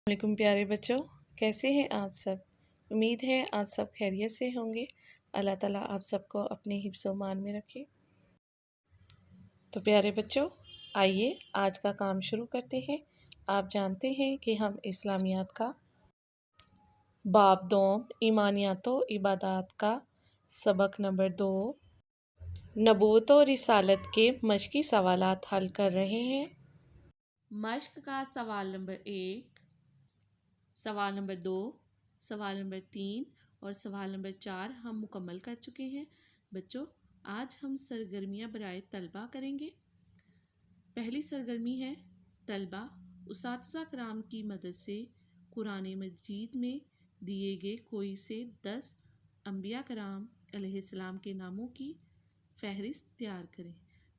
वालेकुम प्यारे बच्चों, कैसे हैं आप सब। उम्मीद है आप सब खैरियत से होंगे। अल्लाह ताला आप सबको अपने हिफ्ज़ मान में रखे। तो प्यारे बच्चों, आइए आज का काम शुरू करते हैं। आप जानते हैं कि हम इस्लामियात का बाब दोम ईमानियात व इबादात का सबक नंबर 2 नबूवत और रिसालत के मश्की सवालात हल कर रहे हैं। मश्क का सवाल नंबर 1, सवाल नंबर 2, सवाल नंबर 3 और सवाल नंबर 4 हम मुकम्मल कर चुके हैं। बच्चों, आज हम सरगर्मियाँ बराए तलबा करेंगे। पहली सरगर्मी है तलबा उसातिज़ा कराम की मदद से कुरान मजीद में दिए गए कोई से 10 अंबिया कराम अलैहिस्सलाम के नामों की फहरिस्त तैयार करें।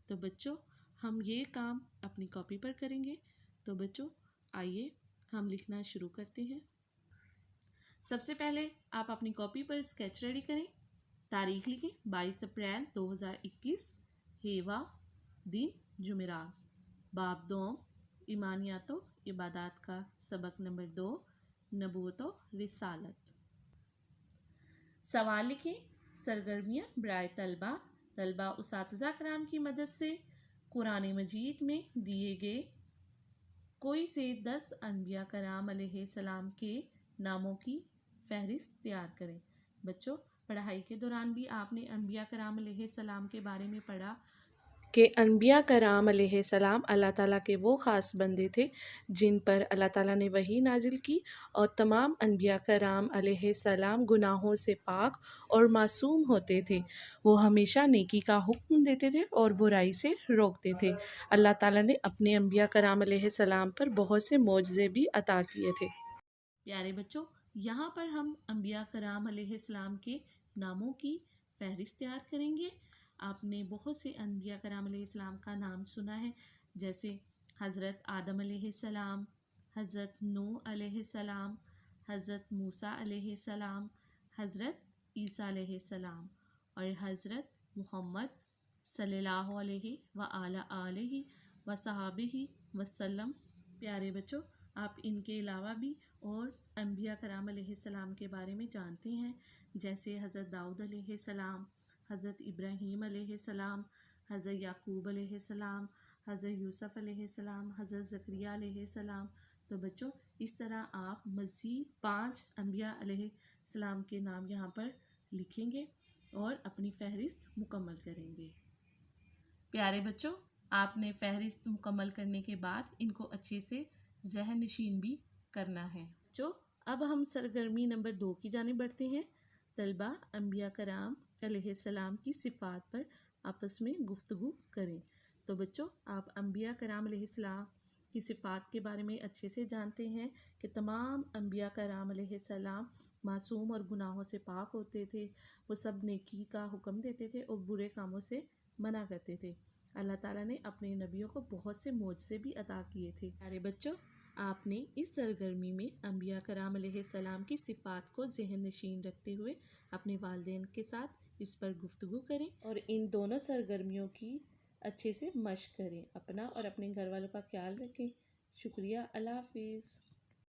तो बच्चों, हम ये काम अपनी कॉपी पर करेंगे। तो बच्चों, आइए हम लिखना शुरू करते हैं। सबसे पहले आप अपनी कॉपी पर स्केच रेडी करें। तारीख लिखें 22 अप्रैल 2021, हेवा दिन जुमेरात। बाब दोम ईमानियात व इबादात का सबक नंबर 2 नबूवत व रिसालत। सवाल लिखें सरगर्मियाँ बराए तलबा। तलबा उसातिज़ा कराम की मदद से कुरान मजीद में दिए गए कोई से 10 अनबिया कराम अलैहिस्सलाम के नामों की फहरिस्त तैयार करें। बच्चों, पढ़ाई के दौरान भी आपने अनबिया कराम अलैहिस्सलाम के बारे में पढ़ा कि अनबिया कराम अलैहिस्सलाम अल्लाह ताला के वो ख़ास बंदे थे जिन पर अल्लाह ताला ने वही नाजिल की, और तमाम अनबिया कराम अलैहिस्सलाम गुनाहों से पाक और मासूम होते थे। वो हमेशा नेकी का हुक्म देते थे और बुराई से रोकते थे। अल्लाह ताला ने अपने अनबिया कराम अलैहिस्सलाम पर बहुत से मोजज़े भी अता किए थे। प्यारे बच्चों, यहाँ पर हम अनबिया कराम अलैहिस्सलाम के नामों की फहरिस्त तैयार करेंगे। आपने बहुत से अनबिया कराम अलैहिस्सलाम का नाम सुना है, जैसे हज़रत आदम अलैहिस्सलाम, हज़रत नूह अलैहिस्सलाम, हज़रत मूसा अलैहिस्सलाम, हज़रत ईसा अलैहिस्सलाम और हज़रत मुहम्मद सल्लल्लाहु अलैहि व आला आलिहि व सहाबिहि वसल्लम। प्यारे बच्चों, आप इनके अलावा भी और अनबिया कराम अलैहिस्सलाम के बारे में जानते हैं, जैसे हज़रत दाऊद अलैहिस्सलाम, हज़रत इब्राहीम अलैहिस्सलाम, हज़रत याकूब अलैहिस्सलाम, हज़रत यूसुफ अलैहिस्सलाम, हज़रत ज़करिया अलैहिस्सलाम। तो बच्चों, इस तरह आप मज़ीद 5 अनबिया अलैहिस्सलाम के नाम यहाँ पर लिखेंगे और अपनी फहरिस्त मुकम्मल करेंगे। प्यारे बच्चों, आपने फहरिस्त मुकम्मल करने के बाद इनको अच्छे से ज़हन नशीन भी करना है। जो अब हम सरगर्मी नंबर 2 की जानिब बढ़ते हैं। तलबा अनबिया कराम अलैहिस्सलाम की सिफ़ात पर आपस में गुफ्तगू करें। तो बच्चों, आप अनबिया कराम अलैहिस्सलाम की सिफ़ात के बारे में अच्छे से जानते हैं कि तमाम अनबिया कराम अलैहिस्सलाम मासूम और गुनाहों से पाक होते थे। वो सब नेकी का हुक्म देते थे और बुरे कामों से मना करते थे। अल्लाह ताला ने अपने नबियों को बहुत से मोजज़े भी अता किए थे। प्यारे बच्चों, आपने इस सरगर्मी में अनबिया कराम अलैहिस्सलाम की सिफ़ात को ज़हन नशीन रखते हुए अपने वालिदैन के साथ इस पर गुफ्तगू करें और इन दोनों सरगर्मियों की अच्छे से मश्क करें। अपना और अपने घर वालों का ख्याल रखें। शुक्रिया। अल्लाह हाफिज़।